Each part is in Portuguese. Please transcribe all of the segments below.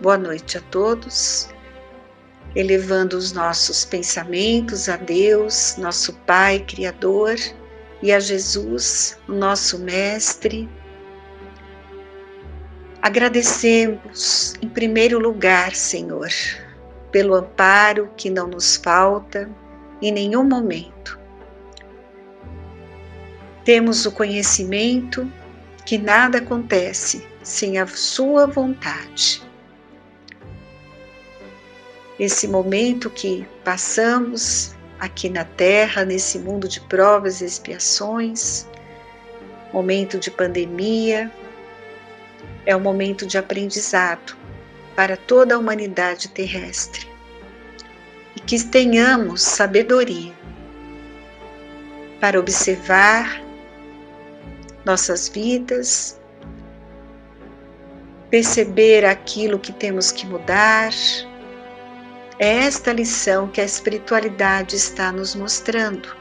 Boa noite a todos, elevando os nossos pensamentos a Deus, nosso Pai Criador, e a Jesus, o nosso Mestre. Agradecemos, em primeiro lugar, Senhor, pelo amparo que não nos falta em nenhum momento. Temos o conhecimento que nada acontece sem a sua vontade. Esse momento que passamos aqui na Terra, nesse mundo de provas e expiações, momento de pandemia, é um momento de aprendizado para toda a humanidade terrestre. E que tenhamos sabedoria para observar nossas vidas, perceber aquilo que temos que mudar. É esta lição que a espiritualidade está nos mostrando.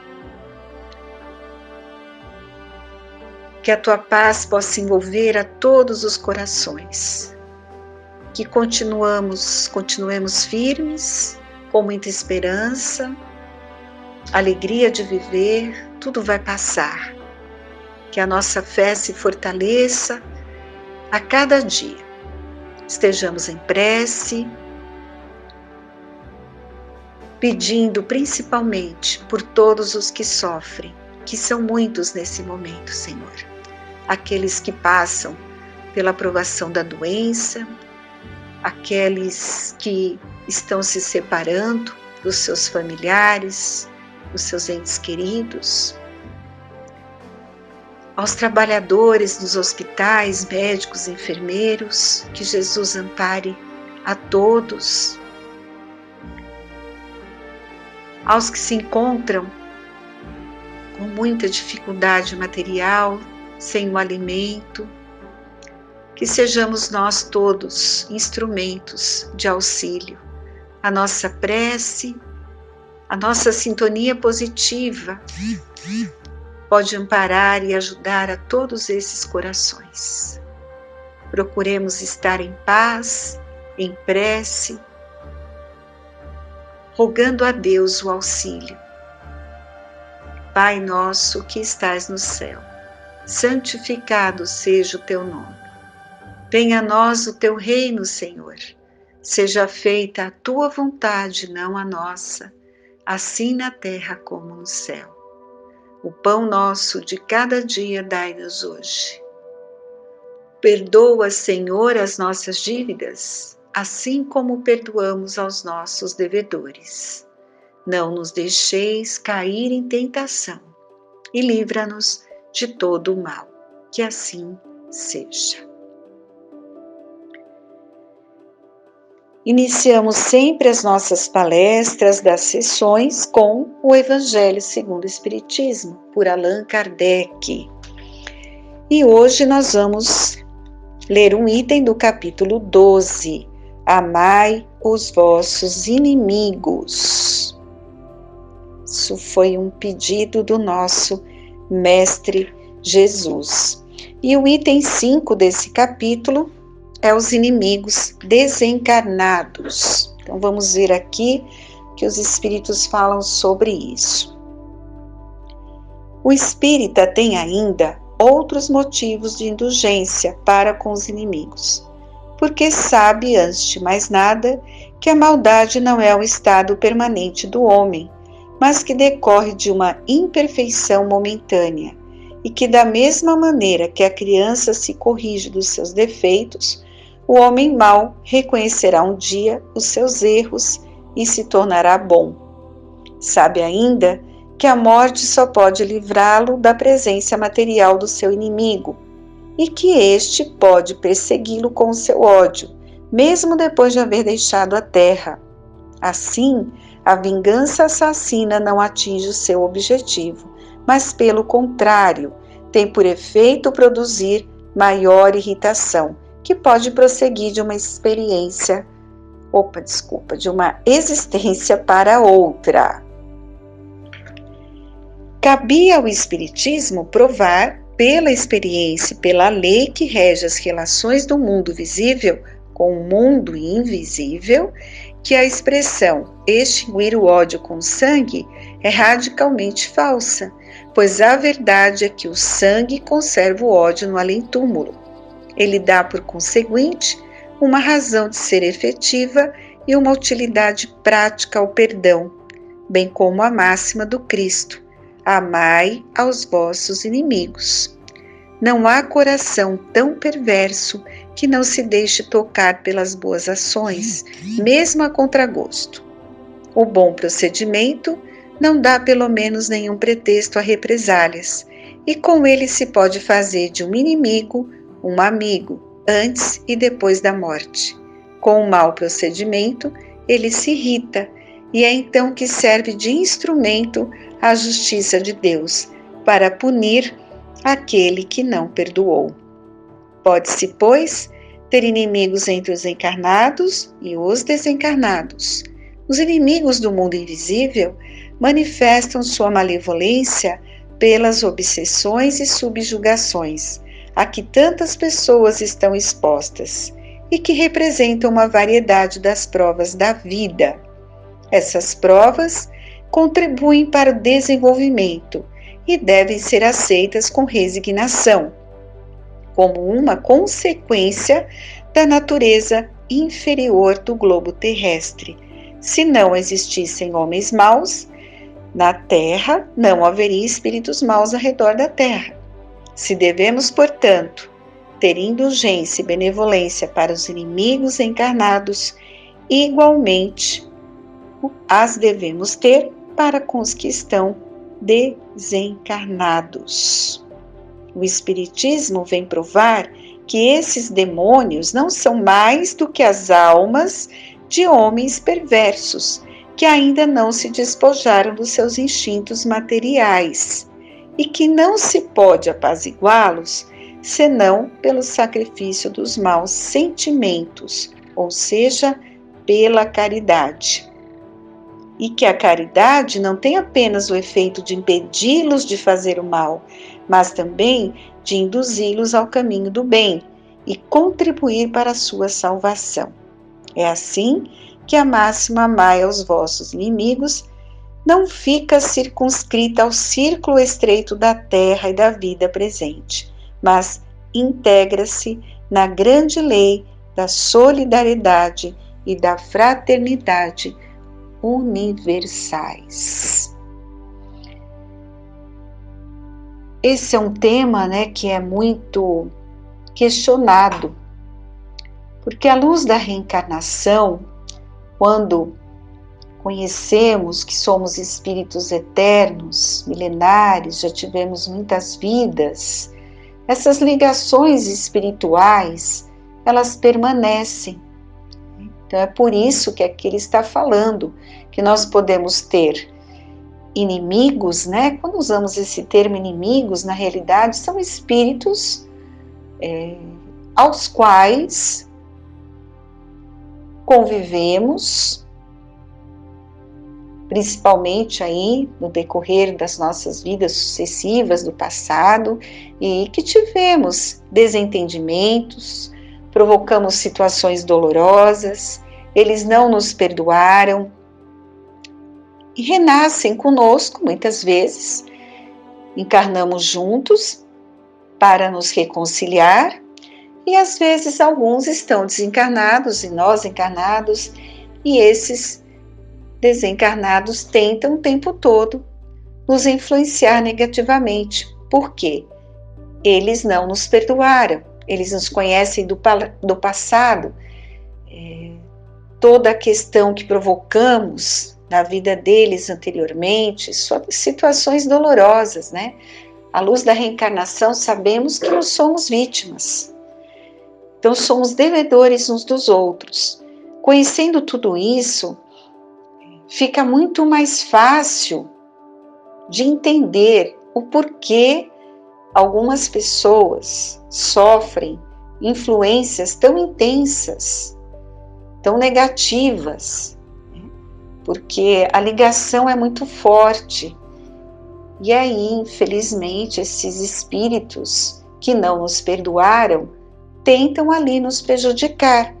Que a tua paz possa envolver a todos os corações. Que continuemos firmes, com muita esperança, alegria de viver, tudo vai passar. Que a nossa fé se fortaleça a cada dia. Estejamos em prece, pedindo principalmente por todos os que sofrem, que são muitos nesse momento, Senhor. Aqueles que passam pela provação da doença, aqueles que estão se separando dos seus familiares, dos seus entes queridos, aos trabalhadores dos hospitais, médicos, enfermeiros, que Jesus ampare a todos, aos que se encontram com muita dificuldade material, sem o alimento, que sejamos nós todos instrumentos de auxílio. A nossa prece, a nossa sintonia positiva pode amparar e ajudar a todos esses corações. Procuremos estar em paz, em prece, rogando a Deus o auxílio. Pai nosso que estás no céu, santificado seja o teu nome. Venha a nós o teu reino, Senhor. Seja feita a tua vontade, não a nossa, assim na terra como no céu. O pão nosso de cada dia dai-nos hoje. Perdoa, Senhor, as nossas dívidas, assim como perdoamos aos nossos devedores. Não nos deixeis cair em tentação e livra-nos de todo o mal. Que assim seja. Iniciamos sempre as nossas palestras das sessões com o Evangelho segundo o Espiritismo, por Allan Kardec. E hoje nós vamos ler um item do capítulo 12, Amai os vossos inimigos. Isso foi um pedido do nosso Mestre Jesus. E o item 5 desse capítulo é os inimigos desencarnados. Então vamos ver aqui que os espíritos falam sobre isso. O espírita tem ainda outros motivos de indulgência para com os inimigos, porque sabe, antes de mais nada, que a maldade não é o estado permanente do homem, mas que decorre de uma imperfeição momentânea, e que da mesma maneira que a criança se corrige dos seus defeitos, o homem mau reconhecerá um dia os seus erros e se tornará bom. Sabe ainda que a morte só pode livrá-lo da presença material do seu inimigo, e que este pode persegui-lo com o seu ódio, mesmo depois de haver deixado a terra. Assim, a vingança assassina não atinge o seu objetivo, mas, pelo contrário, tem por efeito produzir maior irritação, que pode prosseguir de uma existência para outra. Cabia ao Espiritismo provar, pela experiência e pela lei que rege as relações do mundo visível, com o mundo invisível, que a expressão extinguir o ódio com sangue é radicalmente falsa, pois a verdade é que o sangue conserva o ódio no além-túmulo. Ele dá, por conseguinte, uma razão de ser efetiva e uma utilidade prática ao perdão, bem como a máxima do Cristo: amai aos vossos inimigos. Não há coração tão perverso que não se deixe tocar pelas boas ações, mesmo a contragosto. O bom procedimento não dá pelo menos nenhum pretexto a represálias, e com ele se pode fazer de um inimigo um amigo, antes e depois da morte. Com o mau procedimento, ele se irrita, e é então que serve de instrumento à justiça de Deus, para punir aquele que não perdoou. Pode-se, pois, ter inimigos entre os encarnados e os desencarnados. Os inimigos do mundo invisível manifestam sua malevolência pelas obsessões e subjugações a que tantas pessoas estão expostas e que representam uma variedade das provas da vida. Essas provas contribuem para o desenvolvimento e devem ser aceitas com resignação, como uma consequência da natureza inferior do globo terrestre. Se não existissem homens maus na Terra, não haveria espíritos maus ao redor da Terra. Se devemos, portanto, ter indulgência e benevolência para os inimigos encarnados, igualmente as devemos ter para com os que estão desencarnados. O Espiritismo vem provar que esses demônios não são mais do que as almas de homens perversos, que ainda não se despojaram dos seus instintos materiais, e que não se pode apaziguá-los senão pelo sacrifício dos maus sentimentos, ou seja, pela caridade. E que a caridade não tem apenas o efeito de impedi-los de fazer o mal, mas também de induzi-los ao caminho do bem e contribuir para a sua salvação. É assim que a máxima amai aos vossos inimigos não fica circunscrita ao círculo estreito da terra e da vida presente, mas integra-se na grande lei da solidariedade e da fraternidade universais. Esse é um tema, que é muito questionado, porque à luz da reencarnação, quando conhecemos que somos espíritos eternos, milenares, já tivemos muitas vidas, essas ligações espirituais, elas permanecem. Então é por isso que aqui ele está falando que nós podemos ter inimigos, Quando usamos esse termo inimigos, na realidade são espíritos aos quais convivemos, principalmente aí no decorrer das nossas vidas sucessivas do passado, e que tivemos desentendimentos, provocamos situações dolorosas, eles não nos perdoaram e renascem conosco muitas vezes, encarnamos juntos para nos reconciliar, e às vezes alguns estão desencarnados e nós encarnados, e esses desencarnados tentam o tempo todo nos influenciar negativamente. Por quê? Eles não nos perdoaram, eles nos conhecem do passado, toda a questão que provocamos na vida deles anteriormente, só situações dolorosas, À luz da reencarnação, sabemos que nós somos vítimas. Então, somos devedores uns dos outros. Conhecendo tudo isso, fica muito mais fácil de entender o porquê algumas pessoas sofrem influências tão intensas, tão negativas, porque a ligação é muito forte. E aí, infelizmente, esses espíritos que não nos perdoaram tentam ali nos prejudicar.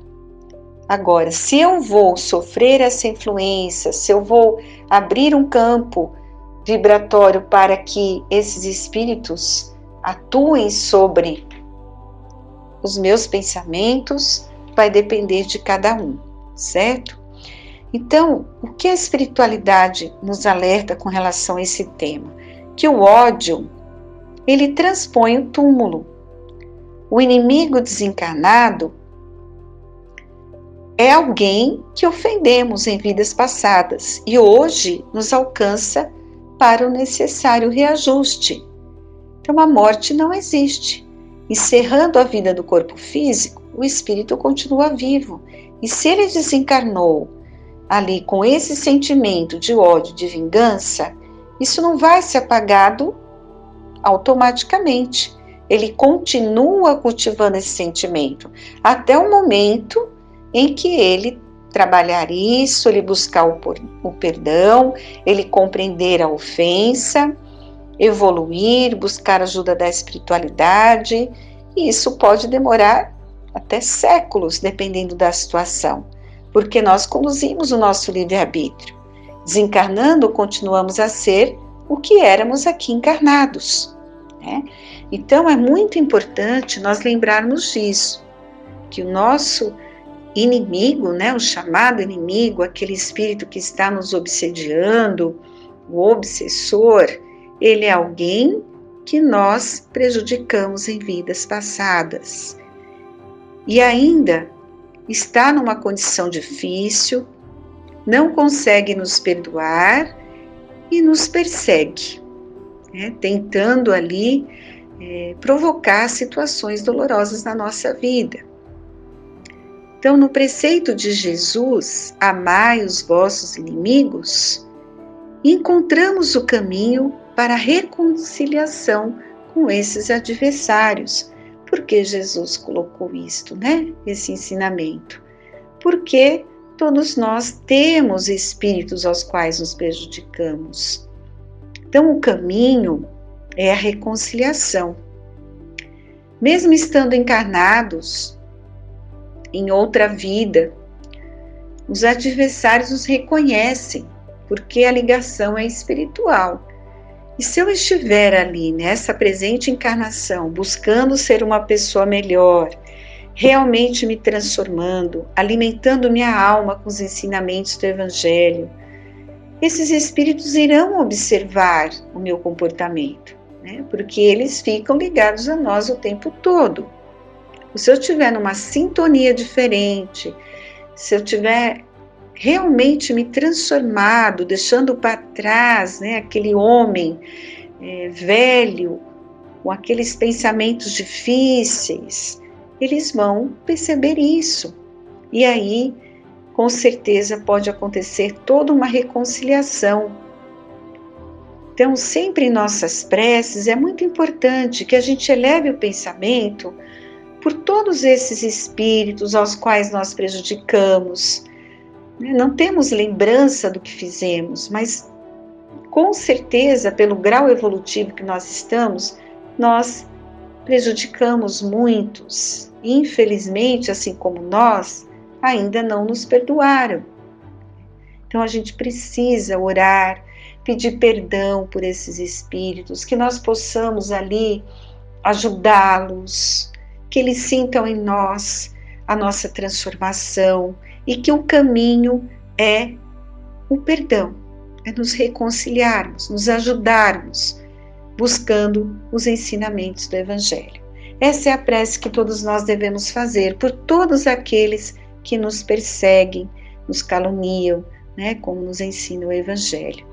Agora, se eu vou sofrer essa influência, se eu vou abrir um campo vibratório para que esses espíritos atuem sobre os meus pensamentos, vai depender de cada um, certo? Então, o que a espiritualidade nos alerta com relação a esse tema? Que o ódio, ele transpõe o túmulo. O inimigo desencarnado é alguém que ofendemos em vidas passadas e hoje nos alcança para o necessário reajuste. Então, a morte não existe. Encerrando a vida do corpo físico, o espírito continua vivo. E se ele desencarnou ali com esse sentimento de ódio, de vingança, isso não vai ser apagado automaticamente. Ele continua cultivando esse sentimento até o momento em que ele trabalhar isso, ele buscar o perdão, ele compreender a ofensa, evoluir, buscar ajuda da espiritualidade, e isso pode demorar até séculos, dependendo da situação, porque nós conduzimos o nosso livre-arbítrio. Desencarnando, continuamos a ser o que éramos aqui encarnados, né? Então, é muito importante nós lembrarmos disso, que o nosso inimigo, né, o chamado inimigo, aquele espírito que está nos obsediando, o obsessor, ele é alguém que nós prejudicamos em vidas passadas. E ainda está numa condição difícil, não consegue nos perdoar e nos persegue, né, tentando ali provocar situações dolorosas na nossa vida. Então, no preceito de Jesus, amai os vossos inimigos, encontramos o caminho para a reconciliação com esses adversários. Por que Jesus colocou isto, né? Esse ensinamento? Porque todos nós temos espíritos aos quais nos prejudicamos. Então, o caminho é a reconciliação. Mesmo estando encarnados em outra vida, os adversários nos reconhecem, porque a ligação é espiritual. E se eu estiver ali, nessa presente encarnação, buscando ser uma pessoa melhor, realmente me transformando, alimentando minha alma com os ensinamentos do Evangelho, esses espíritos irão observar o meu comportamento, né? Porque eles ficam ligados a nós o tempo todo. Se eu estiver numa sintonia diferente, se eu estiver realmente me transformado, deixando para trás, né, aquele homem velho, com aqueles pensamentos difíceis, eles vão perceber isso. E aí, com certeza, pode acontecer toda uma reconciliação. Então, sempre em nossas preces, é muito importante que a gente eleve o pensamento por todos esses espíritos aos quais nós prejudicamos. Não temos lembrança do que fizemos, mas com certeza, pelo grau evolutivo que nós estamos, nós prejudicamos muitos. Infelizmente, assim como nós, ainda não nos perdoaram. Então a gente precisa orar, pedir perdão por esses espíritos, que nós possamos ali ajudá-los, que eles sintam em nós a nossa transformação e que o caminho é o perdão, é nos reconciliarmos, nos ajudarmos, buscando os ensinamentos do Evangelho. Essa é a prece que todos nós devemos fazer por todos aqueles que nos perseguem, nos caluniam, né, como nos ensina o Evangelho.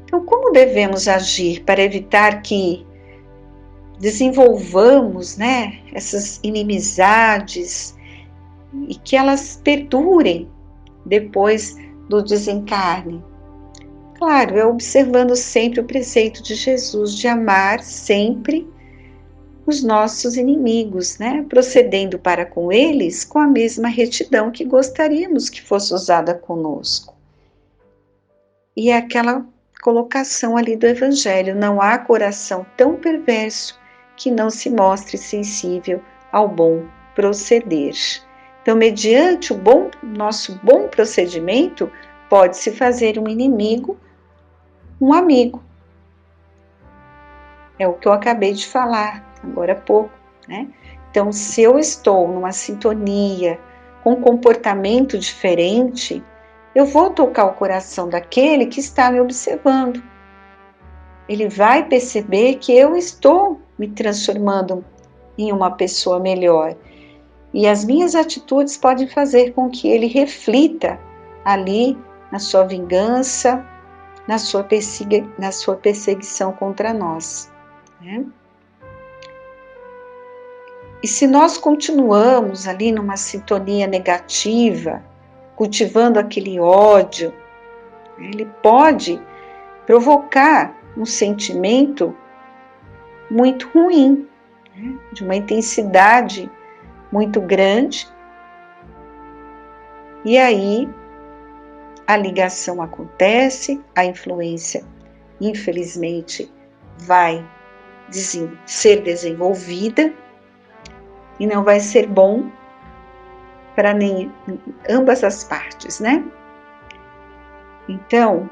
Então, como devemos agir para evitar que desenvolvamos, né, essas inimizades e que elas perdurem depois do desencarne? Claro, é observando sempre o preceito de Jesus de amar sempre os nossos inimigos, né, procedendo para com eles com a mesma retidão que gostaríamos que fosse usada conosco. E é aquela colocação ali do Evangelho: não há coração tão perverso que não se mostre sensível ao bom proceder. Então, mediante o nosso bom procedimento, pode-se fazer um inimigo um amigo. É o que eu acabei de falar agora há pouco, né? Então, se eu estou numa sintonia, com um comportamento diferente, eu vou tocar o coração daquele que está me observando. Ele vai perceber que eu estou me transformando em uma pessoa melhor. E as minhas atitudes podem fazer com que ele reflita ali na sua vingança, na sua perseguição contra nós, né? E se nós continuamos ali numa sintonia negativa, cultivando aquele ódio, ele pode provocar um sentimento muito ruim, né? De uma intensidade muito grande, e aí a ligação acontece, a influência, infelizmente, vai ser desenvolvida e não vai ser bom para ambas as partes, né? Então,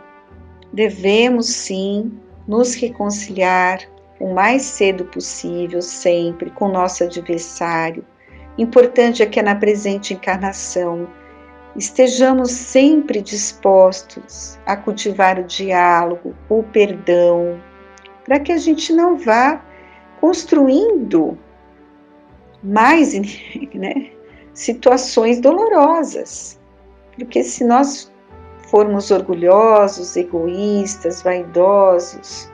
devemos sim nos reconciliar o mais cedo possível, sempre, com nosso adversário. Importante é que na presente encarnação estejamos sempre dispostos a cultivar o diálogo, o perdão, para que a gente não vá construindo mais, né, situações dolorosas. Porque se nós formos orgulhosos, egoístas, vaidosos,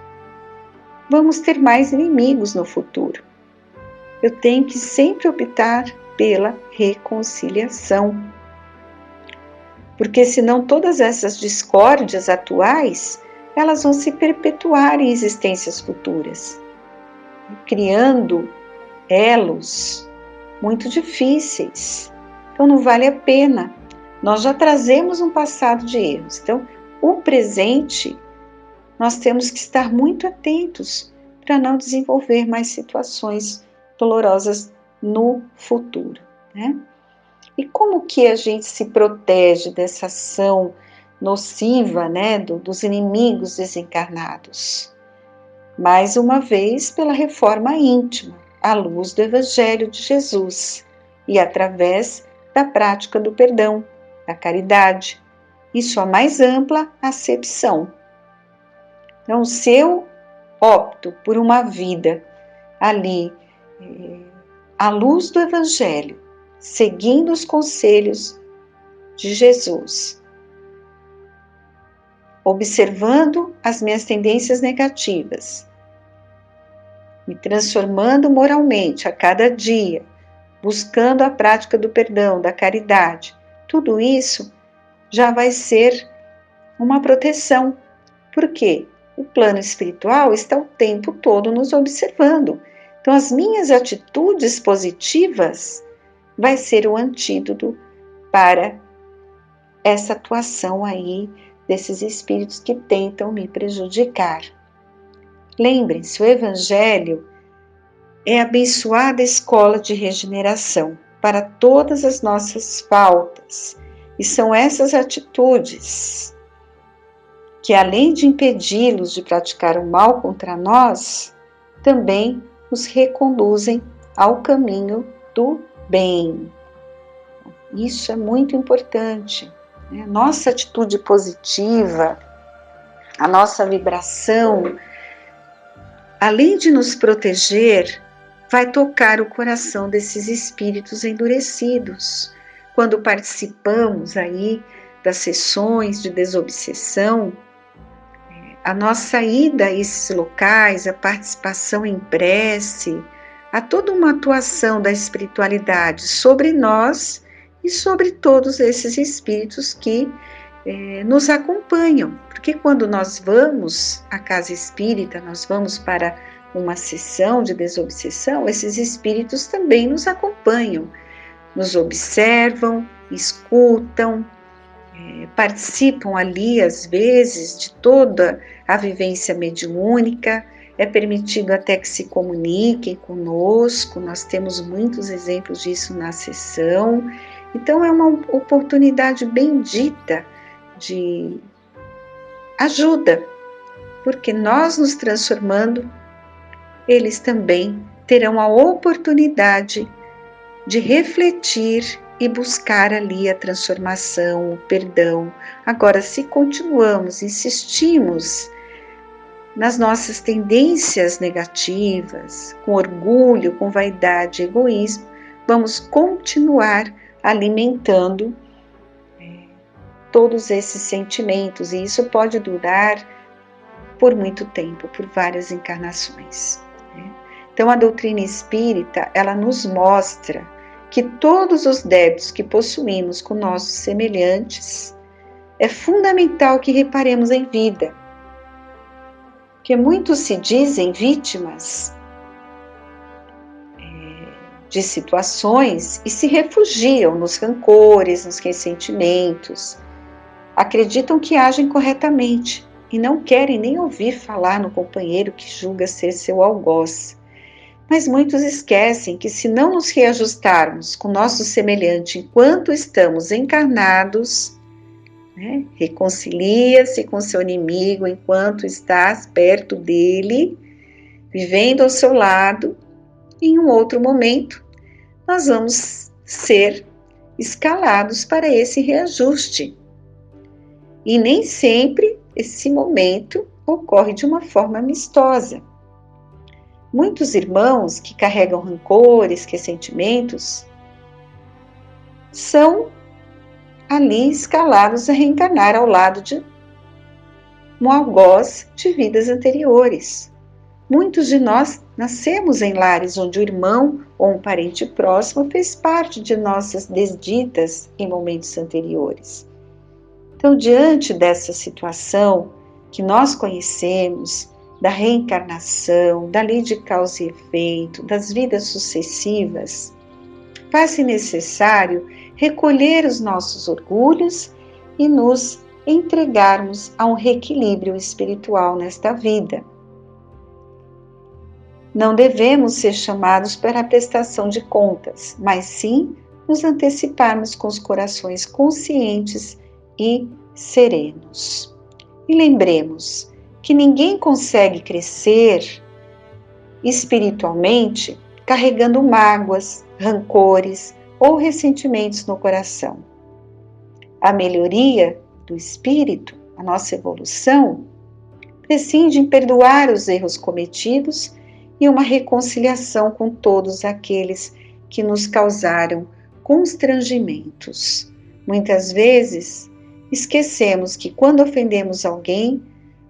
vamos ter mais inimigos no futuro. Eu tenho que sempre optar pela reconciliação. Porque senão todas essas discórdias atuais, elas vão se perpetuar em existências futuras, criando elos muito difíceis. Então não vale a pena. Nós já trazemos um passado de erros. Então, o presente, nós temos que estar muito atentos para não desenvolver mais situações dolorosas no futuro, né? E como que a gente se protege dessa ação nociva, né, dos inimigos desencarnados? Mais uma vez, pela reforma íntima, à luz do Evangelho de Jesus e através da prática do perdão, da caridade e sua mais ampla acepção. Então, se eu opto por uma vida ali, à luz do Evangelho, seguindo os conselhos de Jesus, observando as minhas tendências negativas, me transformando moralmente a cada dia, buscando a prática do perdão, da caridade, tudo isso já vai ser uma proteção. Por quê? O plano espiritual está o tempo todo nos observando. Então, as minhas atitudes positivas vai ser o antídoto para essa atuação aí desses espíritos que tentam me prejudicar. Lembrem-se, o Evangelho é a abençoada escola de regeneração para todas as nossas faltas. E são essas atitudes que, além de impedi-los de praticar o mal contra nós, também os reconduzem ao caminho do bem. Isso é muito importante, né? Nossa atitude positiva, a nossa vibração, além de nos proteger, vai tocar o coração desses espíritos endurecidos. Quando participamos aí das sessões de desobsessão, a nossa ida a esses locais, a participação em prece, há toda uma atuação da espiritualidade sobre nós e sobre todos esses espíritos que nos acompanham. Porque quando nós vamos à casa espírita, nós vamos para uma sessão de desobsessão, esses espíritos também nos acompanham, nos observam, escutam, participam ali, às vezes, de toda a vivência mediúnica. É permitido até que se comuniquem conosco, nós temos muitos exemplos disso na sessão, Então é uma oportunidade bendita de ajuda, porque nós nos transformando, eles também terão a oportunidade de refletir e buscar ali a transformação, o perdão. Agora, se continuamos, insistimos nas nossas tendências negativas, com orgulho, com vaidade, egoísmo, vamos continuar alimentando todos esses sentimentos, e isso pode durar por muito tempo, por várias encarnações. Então, a doutrina espírita, ela nos mostra que todos os débitos que possuímos com nossos semelhantes, é fundamental que reparemos em vida. Porque muitos se dizem vítimas de situações e se refugiam nos rancores, nos ressentimentos, acreditam que agem corretamente e não querem nem ouvir falar no companheiro que julga ser seu algoz. Mas muitos esquecem que, se não nos reajustarmos com nosso semelhante enquanto estamos encarnados, reconcilia-se com seu inimigo enquanto estás perto dele, vivendo ao seu lado, e em um outro momento nós vamos ser escalados para esse reajuste. E nem sempre esse momento ocorre de uma forma amistosa. Muitos irmãos que carregam rancores, ressentimentos, são ali escalados a reencarnar ao lado de um algoz de vidas anteriores. Muitos de nós nascemos em lares onde o irmão ou um parente próximo fez parte de nossas desditas em momentos anteriores. Então, diante dessa situação que nós conhecemos, da reencarnação, da lei de causa e efeito, das vidas sucessivas, faz-se necessário recolher os nossos orgulhos e nos entregarmos a um reequilíbrio espiritual nesta vida. Não devemos ser chamados para a prestação de contas, mas sim nos anteciparmos com os corações conscientes e serenos. E lembremos que ninguém consegue crescer espiritualmente carregando mágoas, rancores ou ressentimentos no coração. A melhoria do espírito, a nossa evolução, prescinde em perdoar os erros cometidos e uma reconciliação com todos aqueles que nos causaram constrangimentos. Muitas vezes, esquecemos que quando ofendemos alguém,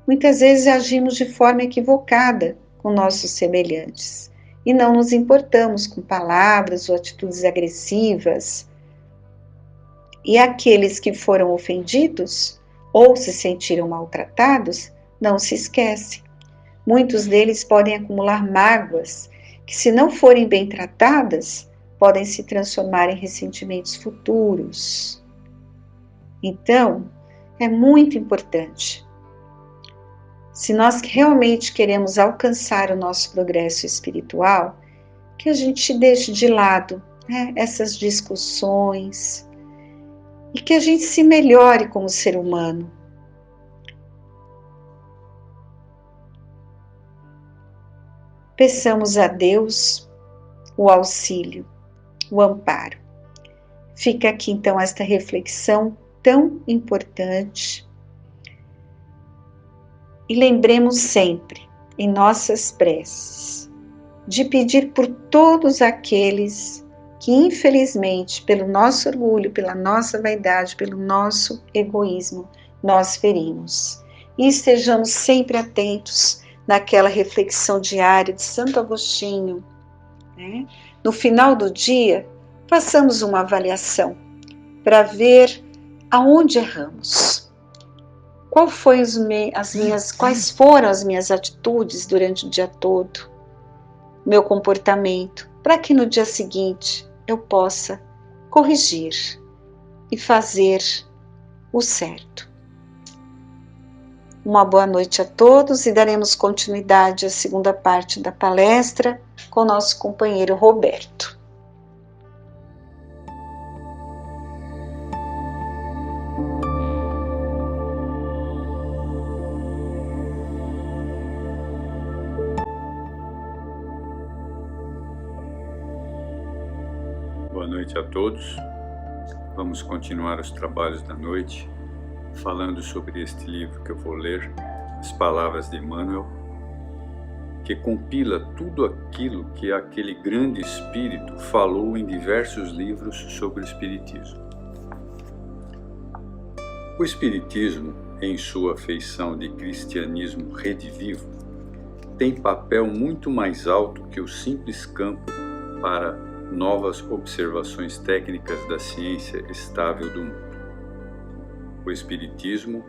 muitas vezes agimos de forma equivocada com nossos semelhantes e não nos importamos com palavras ou atitudes agressivas. E aqueles que foram ofendidos ou se sentiram maltratados, não se esquecem. Muitos deles podem acumular mágoas que, se não forem bem tratadas, podem se transformar em ressentimentos futuros. Então, é muito importante. Se nós realmente queremos alcançar o nosso progresso espiritual, que a gente deixe de lado essas discussões e que a gente se melhore como ser humano. Peçamos a Deus o auxílio, o amparo. Fica aqui então esta reflexão tão importante. E lembremos sempre, em nossas preces, de pedir por todos aqueles que, infelizmente, pelo nosso orgulho, pela nossa vaidade, pelo nosso egoísmo, nós ferimos. E estejamos sempre atentos naquela reflexão diária de Santo Agostinho. No final do dia, façamos uma avaliação para ver aonde erramos. Quais foram as minhas atitudes durante o dia todo, meu comportamento, para que no dia seguinte eu possa corrigir e fazer o certo. Uma boa noite a todos e daremos continuidade à segunda parte da palestra com nosso companheiro Roberto. Boa noite a todos. Vamos continuar os trabalhos da noite, falando sobre este livro que eu vou ler, As Palavras de Emmanuel, que compila tudo aquilo que aquele grande espírito falou em diversos livros sobre o Espiritismo. O Espiritismo, em sua feição de cristianismo redivivo, tem papel muito mais alto que o simples campo para novas observações técnicas da ciência estável do mundo. O Espiritismo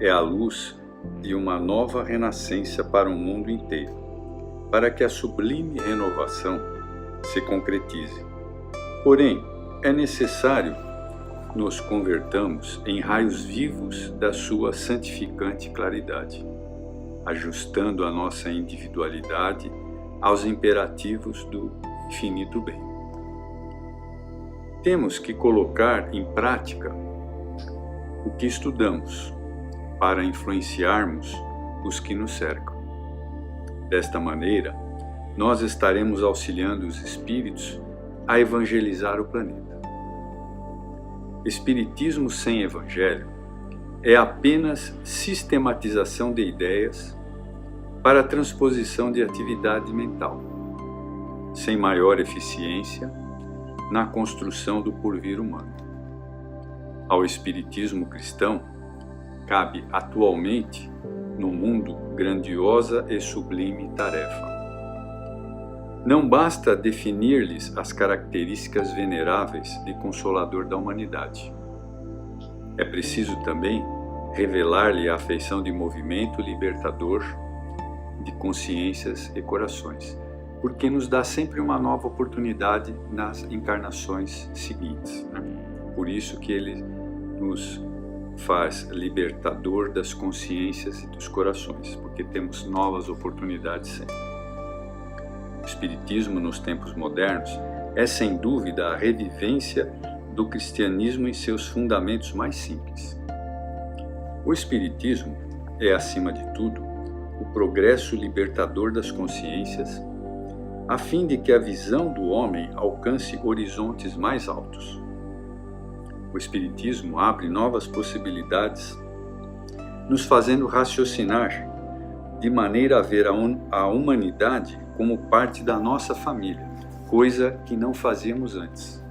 é a luz de uma nova renascença para o mundo inteiro, para que a sublime renovação se concretize. Porém, é necessário nos convertamos em raios vivos da sua santificante claridade, ajustando a nossa individualidade aos imperativos do infinito bem. Temos que colocar em prática o que estudamos para influenciarmos os que nos cercam. Desta maneira, nós estaremos auxiliando os espíritos a evangelizar o planeta. Espiritismo sem evangelho é apenas sistematização de ideias para a transposição de atividade mental, sem maior eficiência na construção do porvir humano. Ao espiritismo cristão, cabe atualmente no mundo grandiosa e sublime tarefa. Não basta definir-lhes as características veneráveis de Consolador da humanidade. É preciso também revelar-lhe a afeição de movimento libertador de consciências e corações, porque nos dá sempre uma nova oportunidade nas encarnações seguintes. Por isso que ele nos faz libertador das consciências e dos corações, porque temos novas oportunidades sempre. O Espiritismo nos tempos modernos é sem dúvida a revivência do cristianismo em seus fundamentos mais simples. O Espiritismo é, acima de tudo, o progresso libertador das consciências, a fim de que a visão do homem alcance horizontes mais altos. O Espiritismo abre novas possibilidades, nos fazendo raciocinar de maneira a ver a humanidade como parte da nossa família, coisa que não fazíamos antes.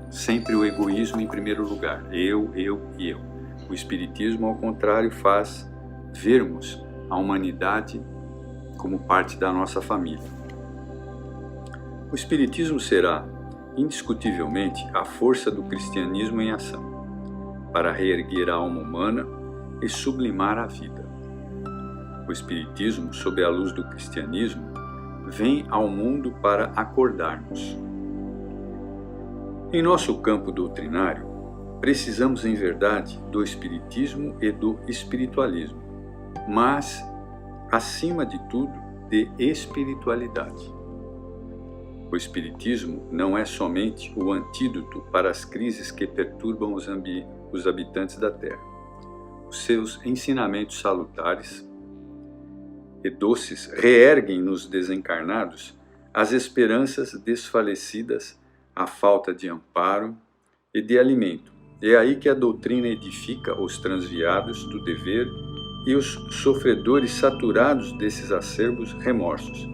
Sempre o egoísmo em primeiro lugar, eu e eu. O Espiritismo, ao contrário, faz vermos a humanidade como parte da nossa família. O Espiritismo será, indiscutivelmente, a força do cristianismo em ação, para reerguer a alma humana e sublimar a vida. O Espiritismo, sob a luz do cristianismo, vem ao mundo para acordar-nos. Em nosso campo doutrinário, precisamos em verdade do Espiritismo e do espiritualismo, mas, acima de tudo, de espiritualidade. O Espiritismo não é somente o antídoto para as crises que perturbam os habitantes da Terra. Os seus ensinamentos salutares e doces reerguem nos desencarnados as esperanças desfalecidas, a falta de amparo e de alimento. É aí que a doutrina edifica os transviados do dever e os sofredores saturados desses acerbos remorsos,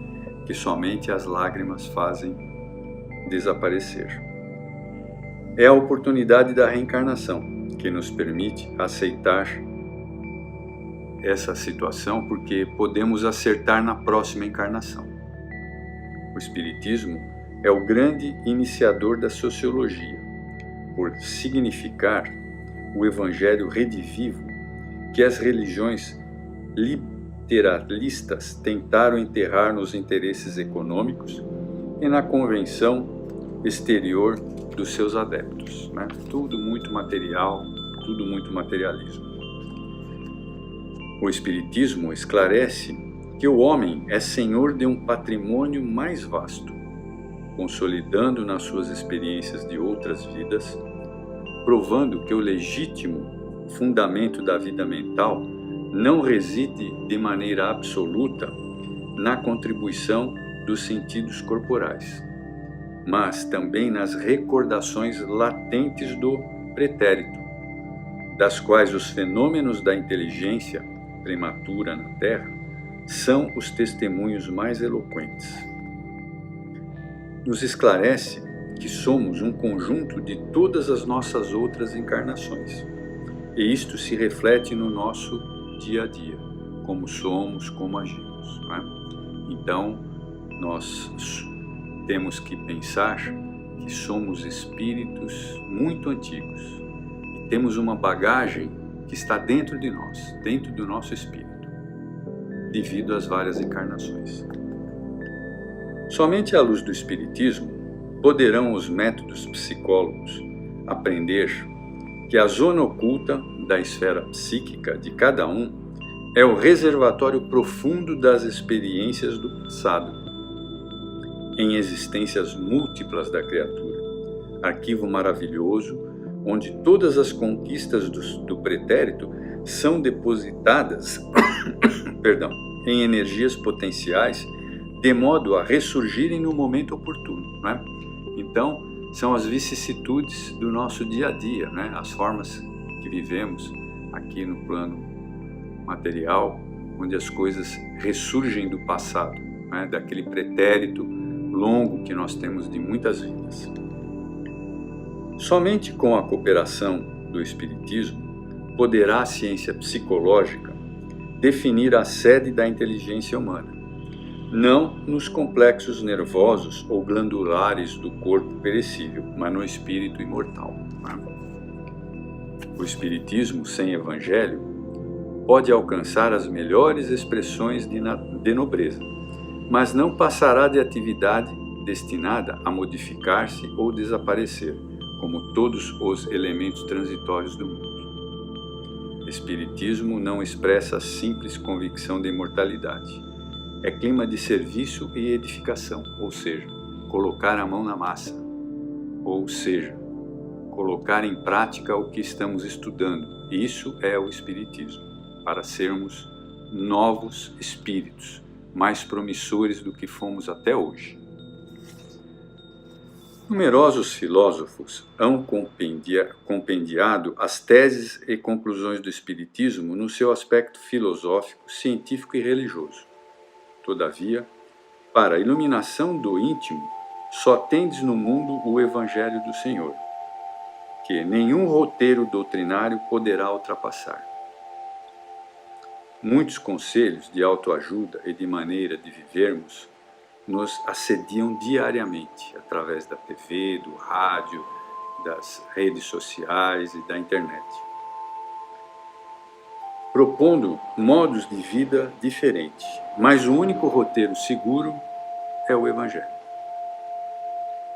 que somente as lágrimas fazem desaparecer. É a oportunidade da reencarnação que nos permite aceitar essa situação, porque podemos acertar na próxima encarnação. O Espiritismo é o grande iniciador da sociologia, por significar o Evangelho redivivo que as religiões liberalistas tentaram enterrar nos interesses econômicos e na convenção exterior dos seus adeptos. Tudo muito material, tudo muito materialismo. O Espiritismo esclarece que o homem é senhor de um patrimônio mais vasto, consolidando nas suas experiências de outras vidas, provando que o legítimo fundamento da vida mental não reside de maneira absoluta na contribuição dos sentidos corporais, mas também nas recordações latentes do pretérito, das quais os fenômenos da inteligência prematura na Terra são os testemunhos mais eloquentes. Nos esclarece que somos um conjunto de todas as nossas outras encarnações, e isto se reflete no nosso dia a dia, como somos, como agimos, não é? Então, nós temos que pensar que somos espíritos muito antigos e temos uma bagagem que está dentro de nós, dentro do nosso espírito, devido às várias encarnações. Somente à luz do Espiritismo poderão os métodos psicólogos aprender que a zona oculta da esfera psíquica de cada um é o reservatório profundo das experiências do passado, em existências múltiplas da criatura, arquivo maravilhoso onde todas as conquistas do pretérito são depositadas em energias potenciais, de modo a ressurgirem no momento oportuno, não é? Então, são as vicissitudes do nosso dia a dia, né? As formas que vivemos aqui no plano material, onde as coisas ressurgem do passado, né? Daquele pretérito longo que nós temos de muitas vidas. Somente com a cooperação do Espiritismo poderá a ciência psicológica definir a sede da inteligência humana, não nos complexos nervosos ou glandulares do corpo perecível, mas no espírito imortal. O Espiritismo sem Evangelho pode alcançar as melhores expressões de nobreza, mas não passará de atividade destinada a modificar-se ou desaparecer, como todos os elementos transitórios do mundo. O Espiritismo não expressa a simples convicção de imortalidade. É clima de serviço e edificação, ou seja, colocar a mão na massa, ou seja, colocar em prática o que estamos estudando. Isso é o Espiritismo, para sermos novos espíritos, mais promissores do que fomos até hoje. Numerosos filósofos hão compendiado as teses e conclusões do Espiritismo no seu aspecto filosófico, científico e religioso. Todavia, para a iluminação do íntimo, só tendes no mundo o Evangelho do Senhor, que nenhum roteiro doutrinário poderá ultrapassar. Muitos conselhos de autoajuda e de maneira de vivermos nos assediam diariamente, através da TV, do rádio, das redes sociais e da internet, propondo modos de vida diferentes, mas o único roteiro seguro é o Evangelho.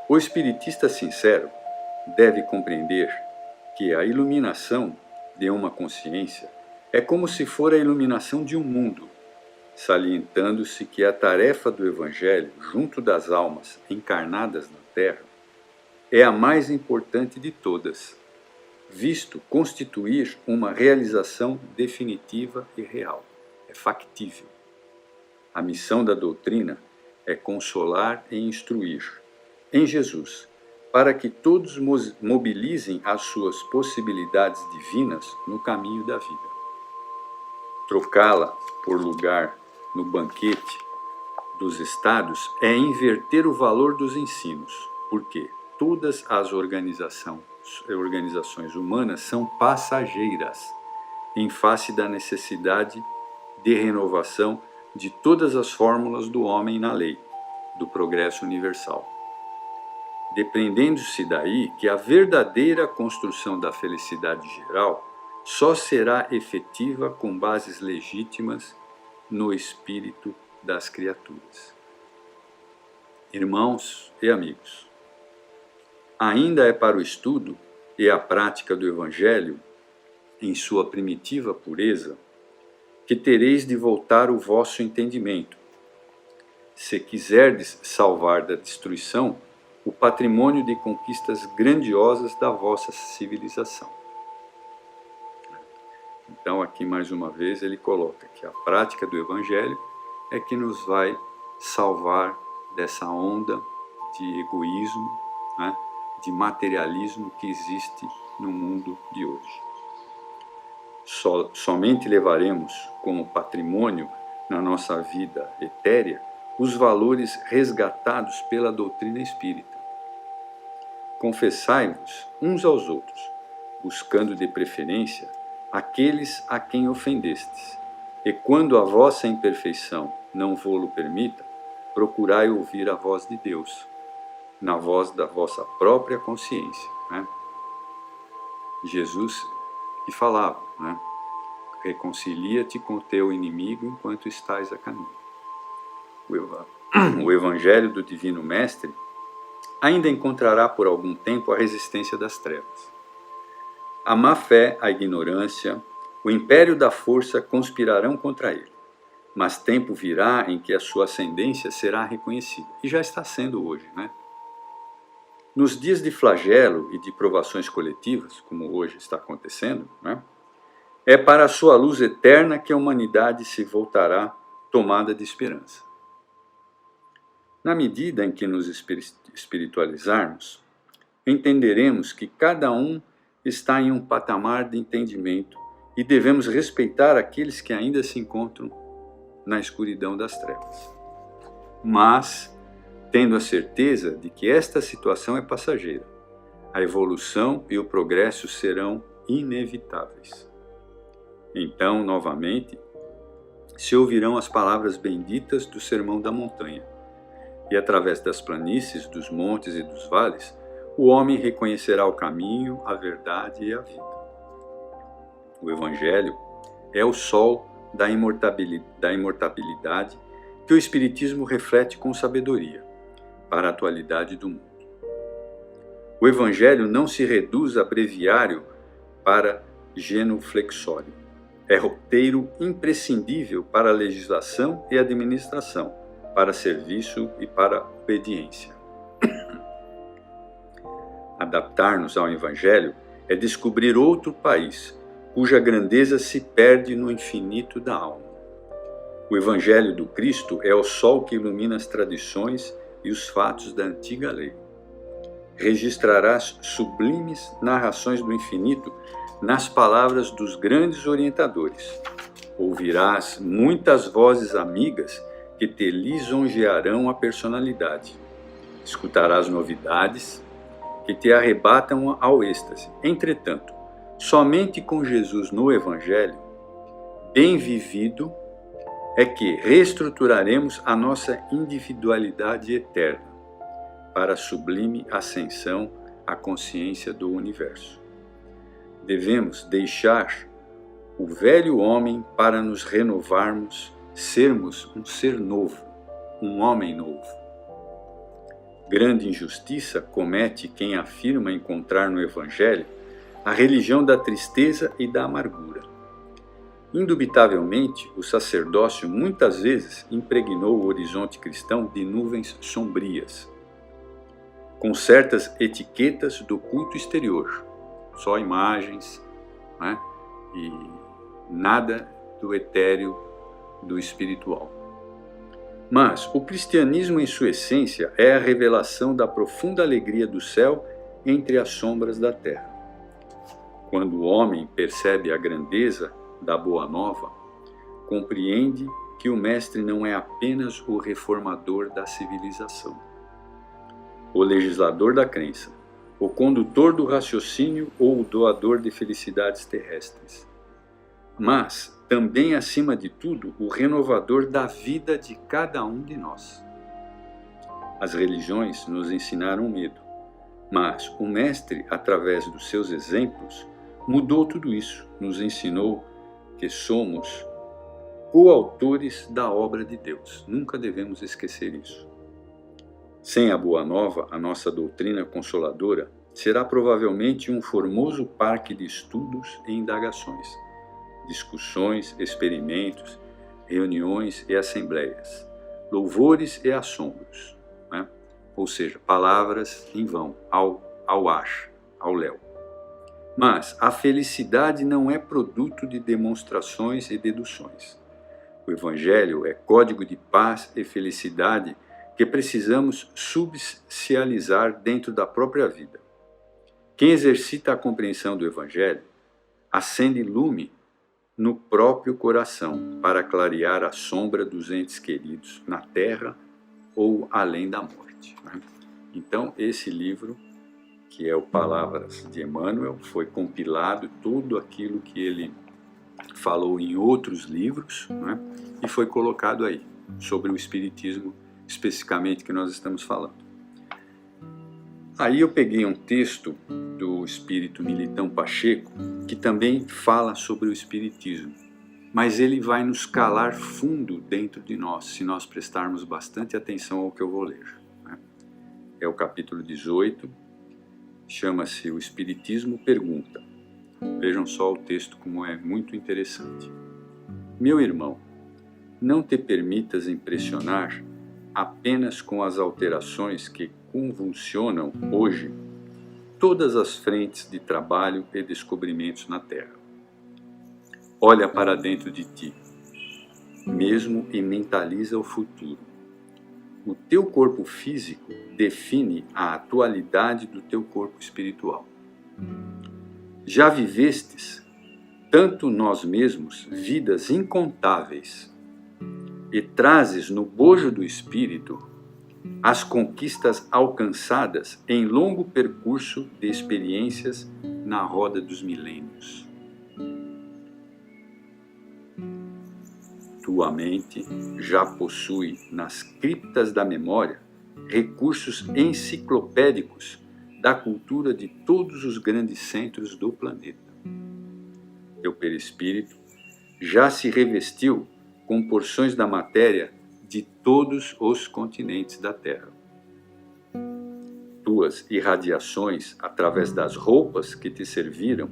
O espiritista sincero deve compreender que a iluminação de uma consciência é como se for a iluminação de um mundo, salientando-se que a tarefa do Evangelho junto das almas encarnadas na Terra é a mais importante de todas, visto constituir uma realização definitiva e real, é factível. A missão da doutrina é consolar e instruir em Jesus, para que todos mobilizem as suas possibilidades divinas no caminho da vida. Trocá-la por lugar no banquete dos estados é inverter o valor dos ensinos, porque todas as organizações humanas são passageiras, em face da necessidade de renovação de todas as fórmulas do homem na lei, do progresso universal. Depreendendo-se daí que a verdadeira construção da felicidade geral só será efetiva com bases legítimas no espírito das criaturas. Irmãos e amigos, ainda é para o estudo e a prática do Evangelho, em sua primitiva pureza, que tereis de voltar o vosso entendimento, se quiserdes salvar da destruição o patrimônio de conquistas grandiosas da vossa civilização. Então, aqui mais uma vez ele coloca que a prática do Evangelho é que nos vai salvar dessa onda de egoísmo, né, de materialismo que existe no mundo de hoje. Somente levaremos como patrimônio na nossa vida etérea os valores resgatados pela doutrina espírita. Confessai-vos uns aos outros, buscando de preferência aqueles a quem ofendestes, e quando a vossa imperfeição não vô-lo permita, procurai ouvir a voz de Deus, na voz da vossa própria consciência. Né? Jesus que falava, né? Reconcilia-te com o teu inimigo enquanto estás a caminho. O Evangelho do Divino Mestre ainda encontrará por algum tempo a resistência das trevas. A má-fé, a ignorância, o império da força conspirarão contra ele, mas tempo virá em que a sua ascendência será reconhecida, e já está sendo hoje, né? Nos dias de flagelo e de provações coletivas, como hoje está acontecendo, né? É para a sua luz eterna que a humanidade se voltará tomada de esperança. Na medida em que nos espiritualizarmos, entenderemos que cada um está em um patamar de entendimento e devemos respeitar aqueles que ainda se encontram na escuridão das trevas. Mas, tendo a certeza de que esta situação é passageira, a evolução e o progresso serão inevitáveis. Então, novamente, se ouvirão as palavras benditas do Sermão da Montanha, e através das planícies, dos montes e dos vales, o homem reconhecerá o caminho, a verdade e a vida. O Evangelho é o sol da imortabilidade que o Espiritismo reflete com sabedoria para a atualidade do mundo. O Evangelho não se reduz a breviário para genuflexório. É roteiro imprescindível para a legislação e administração, para serviço e para obediência. Adaptar-nos ao Evangelho é descobrir outro país, cuja grandeza se perde no infinito da alma. O Evangelho do Cristo é o sol que ilumina as tradições e os fatos da antiga lei. Registrarás sublimes narrações do infinito nas palavras dos grandes orientadores. Ouvirás muitas vozes amigas que te lisonjearão a personalidade. Escutarás novidades que te arrebatam ao êxtase. Entretanto, somente com Jesus no Evangelho, bem vivido, é que reestruturaremos a nossa individualidade eterna para a sublime ascensão à consciência do universo. Devemos deixar o velho homem para nos renovarmos, sermos um ser novo, um homem novo. Grande injustiça comete quem afirma encontrar no Evangelho a religião da tristeza e da amargura. Indubitavelmente, o sacerdócio muitas vezes impregnou o horizonte cristão de nuvens sombrias, com certas etiquetas do culto exterior, só imagens, né? E nada do etéreo, do espiritual. Mas o cristianismo em sua essência é a revelação da profunda alegria do céu entre as sombras da terra. Quando o homem percebe a grandeza da Boa Nova, compreende que o Mestre não é apenas o reformador da civilização, o legislador da crença, o condutor do raciocínio ou o doador de felicidades terrestres, mas também, acima de tudo, o renovador da vida de cada um de nós. As religiões nos ensinaram medo, mas o Mestre, através dos seus exemplos, mudou tudo isso, nos ensinou que somos coautores da obra de Deus. Nunca devemos esquecer isso. Sem a Boa Nova, a nossa doutrina consoladora será provavelmente um formoso parque de estudos e indagações, discussões, experimentos, reuniões e assembleias, louvores e assombros, né? Ou seja, palavras em vão, ao acho, ao léu. Mas a felicidade não é produto de demonstrações e deduções. O Evangelho é código de paz e felicidade que precisamos substancializar dentro da própria vida. Quem exercita a compreensão do Evangelho acende lume no próprio coração para clarear a sombra dos entes queridos na terra ou além da morte. Então, esse livro, que é o Palavras de Emmanuel, foi compilado tudo aquilo que ele falou em outros livros, e foi colocado aí, sobre o Espiritismo especificamente que nós estamos falando. Aí eu peguei um texto do espírito Militão Pacheco, que também fala sobre o Espiritismo, mas ele vai nos calar fundo dentro de nós, se nós prestarmos bastante atenção ao que eu vou ler. É o capítulo 18, chama-se O Espiritismo Pergunta. Vejam só o texto como é muito interessante. Meu irmão, não te permitas impressionar apenas com as alterações que convulsionam hoje todas as frentes de trabalho e descobrimentos na Terra. Olha para dentro de ti, mesmo e mentaliza o futuro. O teu corpo físico define a atualidade do teu corpo espiritual. Já vivestes, tanto nós mesmos, vidas incontáveis, e trazes no bojo do espírito as conquistas alcançadas em longo percurso de experiências na roda dos milênios. Tua mente já possui nas criptas da memória recursos enciclopédicos da cultura de todos os grandes centros do planeta. Teu perispírito já se revestiu com porções da matéria de todos os continentes da Terra. Tuas irradiações, através das roupas que te serviram,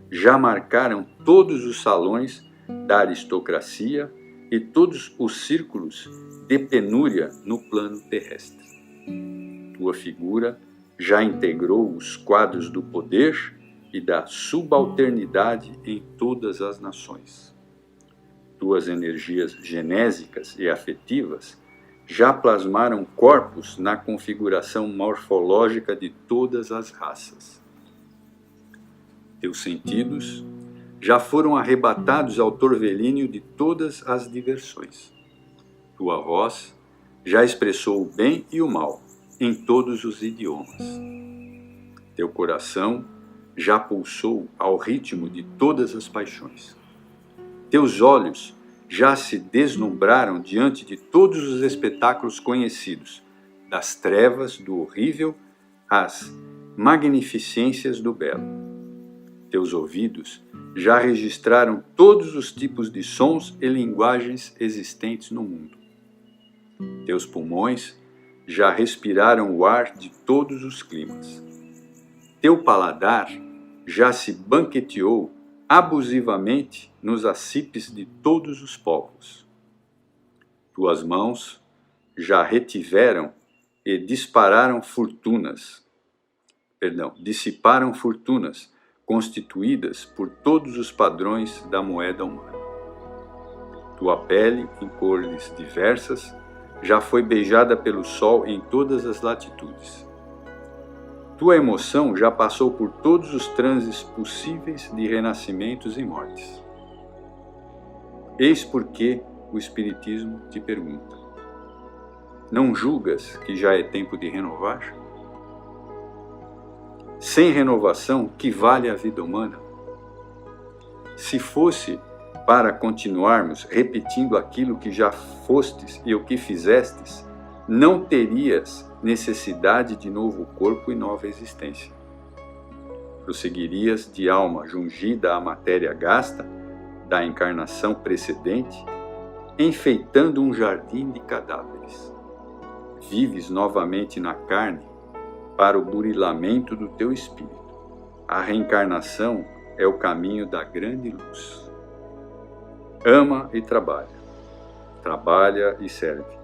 já marcaram todos os salões da aristocracia e todos os círculos de penúria no plano terrestre. Tua figura já integrou os quadros do poder e da subalternidade em todas as nações. Tuas energias genésicas e afetivas já plasmaram corpos na configuração morfológica de todas as raças. Teus sentidos já foram arrebatados ao torvelínio de todas as diversões. Tua voz já expressou o bem e o mal em todos os idiomas. Teu coração já pulsou ao ritmo de todas as paixões. Teus olhos já se deslumbraram diante de todos os espetáculos conhecidos, das trevas, do horrível, às magnificências do belo. Teus ouvidos já registraram todos os tipos de sons e linguagens existentes no mundo. Teus pulmões já respiraram o ar de todos os climas. Teu paladar já se banqueteou abusivamente nos acipes de todos os povos. Tuas mãos já retiveram e dissiparam fortunas constituídas por todos os padrões da moeda humana. Tua pele, em cores diversas, já foi beijada pelo sol em todas as latitudes. Tua emoção já passou por todos os transes possíveis de renascimentos e mortes. Eis porque o Espiritismo te pergunta: não julgas que já é tempo de renovar? Sem renovação, que vale a vida humana? Se fosse para continuarmos repetindo aquilo que já fostes e o que fizestes, não terias necessidade de novo corpo e nova existência. Prosseguirias de alma jungida à matéria gasta da encarnação precedente, enfeitando um jardim de cadáveres. Vives novamente na carne para o burilamento do teu espírito. A reencarnação é o caminho da grande luz. Ama e trabalha. Trabalha e serve.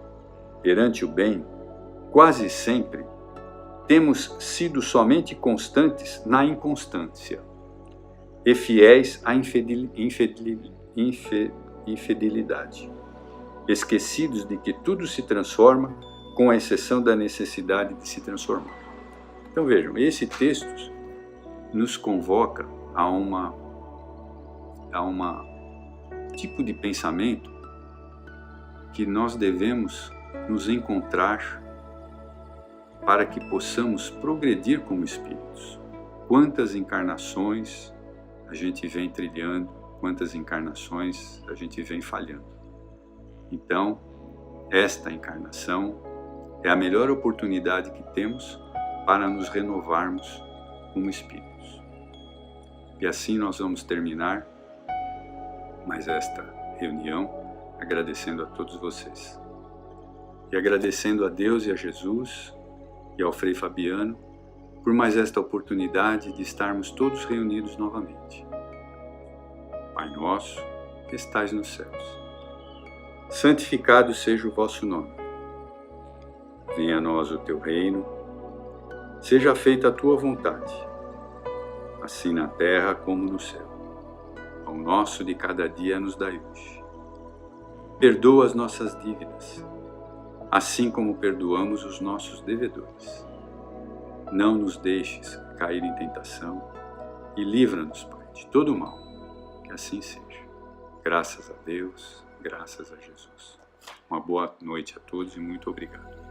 Perante o bem, quase sempre, temos sido somente constantes na inconstância e fiéis à infidelidade, esquecidos de que tudo se transforma com exceção da necessidade de se transformar. Então vejam, esse texto nos convoca a uma tipo de pensamento que nós devemos nos encontrar para que possamos progredir como espíritos. Quantas encarnações a gente vem trilhando, quantas encarnações a gente vem falhando. Então, esta encarnação é a melhor oportunidade que temos para nos renovarmos como espíritos. E assim nós vamos terminar mais esta reunião, agradecendo a todos vocês. E agradecendo a Deus e a Jesus e ao Frei Fabiano por mais esta oportunidade de estarmos todos reunidos novamente. Pai nosso, que estais nos céus, santificado seja o vosso nome. Venha a nós o teu reino, seja feita a tua vontade, assim na terra como no céu. O pão nosso de cada dia nos dai hoje. Perdoa as nossas dívidas, assim como perdoamos os nossos devedores. Não nos deixes cair em tentação e livra-nos, Pai, de todo o mal. Que assim seja. Graças a Deus, graças a Jesus. Uma boa noite a todos e muito obrigado.